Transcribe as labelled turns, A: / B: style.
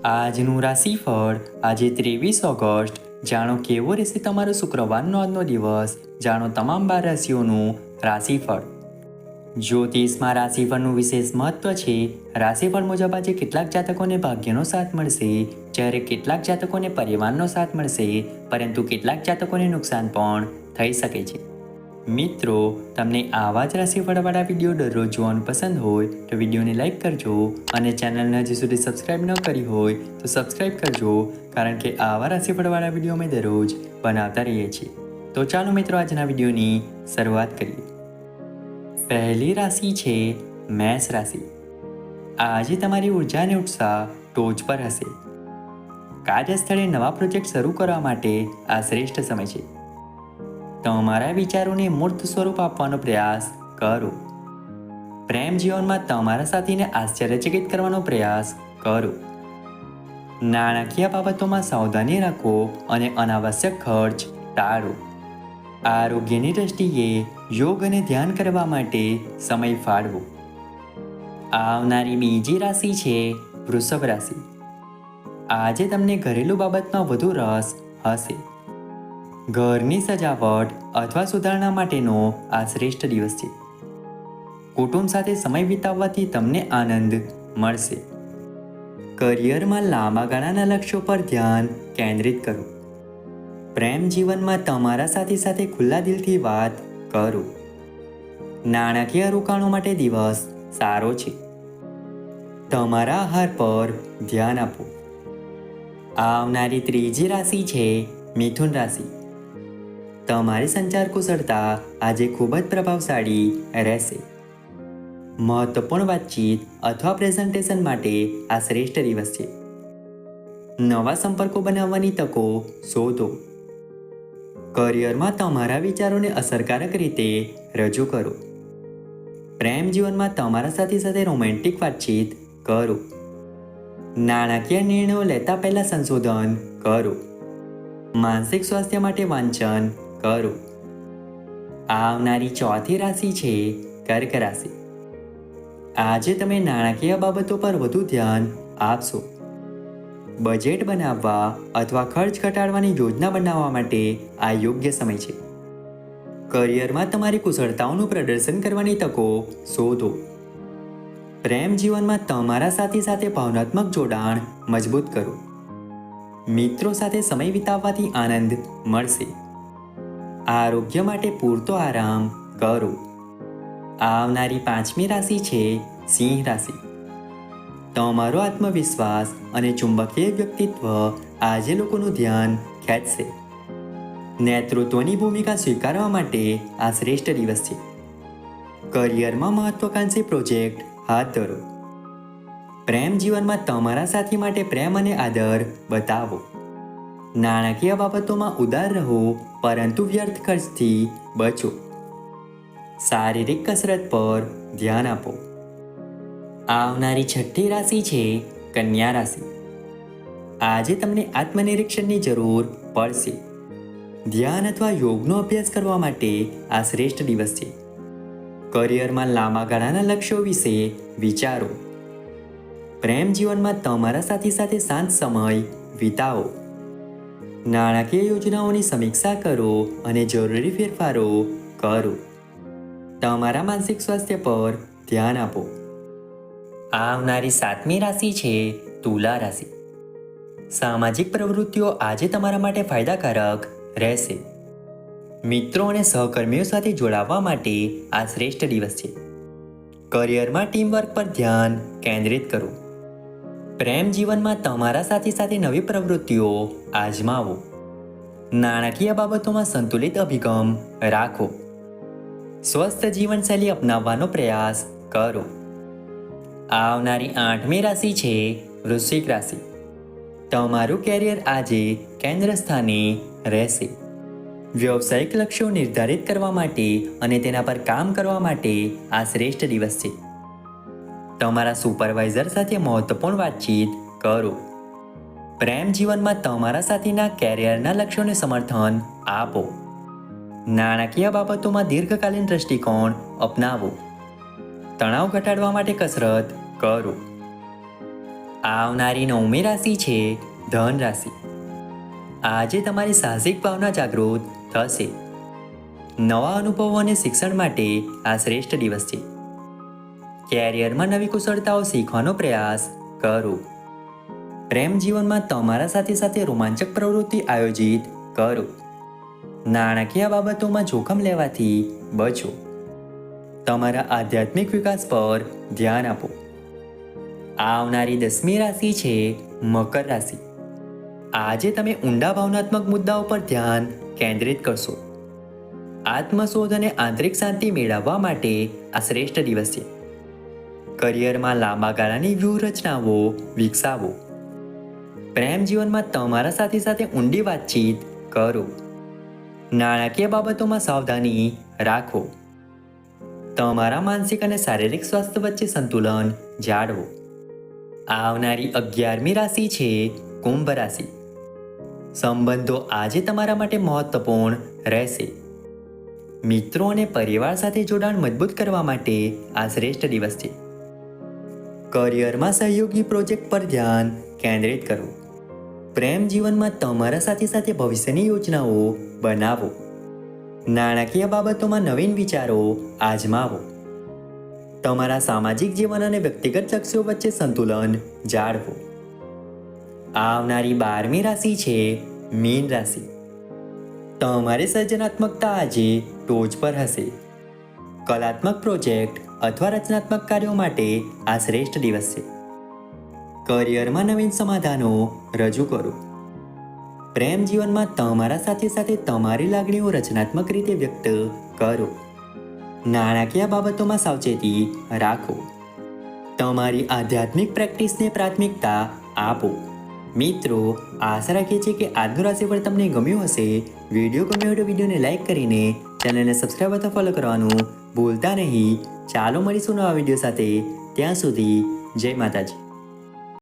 A: આજનું રાશિફળ આજે 23 ઓગસ્ટ. જાણો કેવો રહેશે તમારો શુક્રવારનો આજનો દિવસ. જાણો તમામ 12 રાશિઓનું રાશિફળ. જ્યોતિષમાં રાશિફળનું વિશેષ મહત્વ છે. રાશિફળ મુજબ આજે કેટલાક જાતકોને ભાગ્યનો સાથ મળશે, જ્યારે કેટલાક જાતકોને પરિવારનો સાથ મળશે, પરંતુ કેટલાક જાતકોને નુકસાન પણ થઈ શકે છે. મિત્રો, તમને આવા જ રાશિફળવાળા વિડીયો દરરોજ જોવાનું પસંદ હોય તો વિડીયોને લાઈક કરજો અને ચેનલને હજી સુધી સબસ્ક્રાઈબ ન કરી હોય તો સબસ્ક્રાઈબ કરજો, કારણ કે આવા રાશિફળવાળા વિડીયો અમે દરરોજ બનાવતા રહીએ છીએ. તો ચાલો મિત્રો, આજના વિડીયોની શરૂઆત કરીએ. પહેલી રાશિ છે મેષ રાશિ. આજે તમારી ઉર્જા અને ઉત્સાહ ટોચ પર હશે. કાર્યસ્થળે નવા પ્રોજેક્ટ શરૂ કરવા માટે આ શ્રેષ્ઠ સમય છે. તમારા વિચારોને મૂર્ત સ્વરૂપ આપવાનો પ્રયાસ કરો. પ્રેમ જીવનમાં તમારા સાથીને આશ્ચર્યચકિત કરવાનો પ્રયાસ કરો. નાણાકીય બાબતોમાં સાવધાની રાખો અને અનાવશ્યક ખર્ચ ટાળો. આરોગ્યની દ્રષ્ટિએ યોગ અને ધ્યાન કરવા માટે સમય ફાળવો. આવનારી બીજી રાશિ છે વૃષભ રાશિ. આજે તમને ઘરેલું બાબતમાં વધુ રસ હશે. ઘરની સજાવટ અથવા સુધારણા માટેનો આ શ્રેષ્ઠ દિવસ છે. કુટુંબ સાથે સમય વિતાવવાથી તમને આનંદ મળશે. કરિયરમાં લાંબા ગાળાના લક્ષ્યો પર ધ્યાન કેન્દ્રિત કરો. પ્રેમ જીવનમાં તમારા સાથી સાથે ખુલ્લા દિલથી વાત કરો. નાણાકીય રોકાણો માટે દિવસ સારો છે. તમારા આહાર પર ધ્યાન આપો. આવનારી ત્રીજી રાશિ છે મિથુન રાશિ. તમારી સંચાર કુશળતા આજે ખૂબ જ પ્રભાવશાળી રહેશે. મહત્વપૂર્ણ વાતચીત અથવા પ્રેઝન્ટેશન માટે આ શ્રેષ્ઠ દિવસ છે. નવા સંપર્કો બનાવવાની તકો શોધો. કરિયરમાં તમારા વિચારોને અસરકારક રીતે રજૂ કરો. પ્રેમ જીવનમાં તમારા સાથી સાથે રોમેન્ટિક વાતચીત કરો. નાણાકીય નિર્ણયો લેતા પહેલા સંશોધન કરો. માનસિક સ્વાસ્થ્ય માટે વાંચન કરો. આવનારી ચોથી રાશિ છે કર્ક રાશિ. આજે તમે નાણાકીય બાબતો પર વધુ ધ્યાન આપશો. બજેટ બનાવવા અથવા ખર્ચ ઘટાડવાની યોજના બનાવવા માટે આ યોગ્ય સમય છે. કરિયરમાં તમારી કુશળતાઓનું પ્રદર્શન કરવાની તકો શોધો. પ્રેમ જીવનમાં તમારા સાથી સાથે ભાવનાત્મક જોડાણ મજબૂત કરો. મિત્રો સાથે સમય વિતાવવાથી આનંદ મળશે. આરોગ્ય માટે પૂરતો આરામ કરો. આવનારી પાંચમી રાશિ છે સિંહ રાશિ. તમારો આત્મવિશ્વાસ અને ચુંબકીય વ્યક્તિત્વ આજે લોકોનું ધ્યાન ખેંચશે. નેતૃત્વની ભૂમિકા સ્વીકારવા માટે આ શ્રેષ્ઠ દિવસ છે. કરિયરમાં મહત્વાકાંક્ષી પ્રોજેક્ટ હાથ ધરો. પ્રેમ જીવનમાં તમારા સાથી માટે પ્રેમ અને આદર બતાવો. નાણાકીય બાબતોમાં ઉદાર રહો, પરંતુ વ્યર્થ ખર્ચથી બચો. શારીરિક કસરત પર ધ્યાન આપો. આવનારી છઠ્ઠી રાશિ છે કન્યા રાશિ. આજે તમને આત્મનિરીક્ષણની જરૂર પડશે. ધ્યાન અથવા યોગનો અભ્યાસ કરવા માટે આ શ્રેષ્ઠ દિવસ છે. કરિયરમાં લાંબા ગાળાના લક્ષ્યો વિશે વિચારો. પ્રેમ જીવનમાં તમારા સાથી સાથે શાંત સમય વિતાવો. નાણાકીય યોજનાઓની સમીક્ષા કરો અને જરૂરી ફેરફારો કરો. તમારા માનસિક સ્વાસ્થ્ય પર ધ્યાન આપો. આવનારી સાતમી રાશિ છે તુલા રાશિ. સામાજિક પ્રવૃત્તિઓ આજે તમારા માટે ફાયદાકારક રહેશે. મિત્રો અને સહકર્મીઓ સાથે જોડાવા માટે આ શ્રેષ્ઠ દિવસ છે. કરિયરમાં ટીમવર્ક પર ધ્યાન કેન્દ્રિત કરો. પ્રેમ જીવનમાં તમારા સાથી સાથે નવી પ્રવૃત્તિઓ આજમાવો. નાણાકીય બાબતોમાં સંતુલિત અભિગમ રાખો. સ્વસ્થ જીવનશૈલી અપનાવવાનો પ્રયાસ કરો. આવનારી આઠમી રાશિ છે વૃશ્ચિક રાશિ. તમારું કેરિયર આજે કેન્દ્ર સ્થાને રહેશે. વ્યવસાયિક લક્ષ્યો નિર્ધારિત કરવા માટે અને તેના પર કામ કરવા માટે આ શ્રેષ્ઠ દિવસ છે. તમારા સુપરવાઇઝર સાથે મહત્વપૂર્ણ વાતચીત કરો. પ્રેમ જીવનમાં તમારા સાથીના કેરિયરના લક્ષ્યોને સમર્થન આપો. નાણાકીય બાબતોમાં દીર્ઘકાલીન દ્રષ્ટિકોણ અપનાવો. તણાવ ઘટાડવા માટે કસરત કરો. આવનારી 9મી રાશિ છે ધન રાશિ. આજે તમારી સાહસિક ભાવના જાગૃત થશે. નવા અનુભવો અને શિક્ષણ માટે આ શ્રેષ્ઠ દિવસ છે. કેરિયરમાં નવી કુશળતાઓ શીખવાનો પ્રયાસ કરો. પ્રેમ જીવનમાં તમારા સાથે રોમાંચક પ્રવૃત્તિ આયોજિત કરો. નાણાકીય બાબતોમાં જોખમ લેવાથી બચો. તમારા આધ્યાત્મિક વિકાસ પર ધ્યાન આપો. આવનારી 10મી રાશિ છે મકર રાશિ. આજે તમે ઊંડા ભાવનાત્મક મુદ્દાઓ પર ધ્યાન કેન્દ્રિત કરશો. આત્મશોધ અને આંતરિક શાંતિ મેળવવા માટે આ શ્રેષ્ઠ દિવસ છે. કરિયરમાં લાંબા ગાળાની વ્યૂહરચનાઓ વિકસાવો. પ્રેમ જીવનમાં તમારા સાથે ઊંડી વાતચીત કરો. નાણાકીય બાબતોમાં સાવધાની રાખો. તમારા માનસિક અને શારીરિક સ્વાસ્થ્ય વચ્ચે સંતુલન જાળવો. આવનારી 11મી રાશિ છે કુંભ રાશિ. સંબંધો આજે તમારા માટે મહત્વપૂર્ણ રહેશે. મિત્રો અને પરિવાર સાથે જોડાણ મજબૂત કરવા માટે આ શ્રેષ્ઠ દિવસ છે. કરિયરમાં સહયોગી પ્રોજેક્ટ પર ધ્યાન કેન્દ્રિત કરો. પ્રેમ જીવનમાં તમારા સાથે ભવિષ્યની યોજનાઓ બનાવો. નાણાકીય બાબતોમાં નવીન વિચારો આજમાવો. તમારા સામાજિક જીવન અને વ્યક્તિગત લક્ષ્યો વચ્ચે સંતુલન જાળવો. આવનારી 12મી રાશિ છે મીન રાશિ. તમારી સર્જનાત્મકતા આજે ટોચ પર હશે. કલાત્મક પ્રોજેક્ટ અથવા રચનાત્મક કાર્યો માટે આ શ્રેષ્ઠ દિવસ છે. કરિયરમાં નવીન સમાધાનો રજૂ કરો. પ્રેમ જીવનમાં તમારા સાથે તમારી લાગણીઓ રચનાત્મક રીતે વ્યક્ત કરો. નાણાકીય બાબતોમાં સાવચેતી રાખો. તમારી આધ્યાત્મિક પ્રેક્ટિસને પ્રાથમિકતા આપો. મિત્રો, આશા રાખીએ છીએ કે આજનું રાશિફળ તમને ગમ્યું હશે. વિડીયો ગમ્યો હોય તો વિડીયોને લાઈક કરીને ચેનલને સબસ્ક્રાઈબ અથવા ફોલો કરવાનું ભૂલતા નહીં. ચાલો મળીશું નવા વિડીયો સાથે. ત્યાં સુધી જય માતાજી.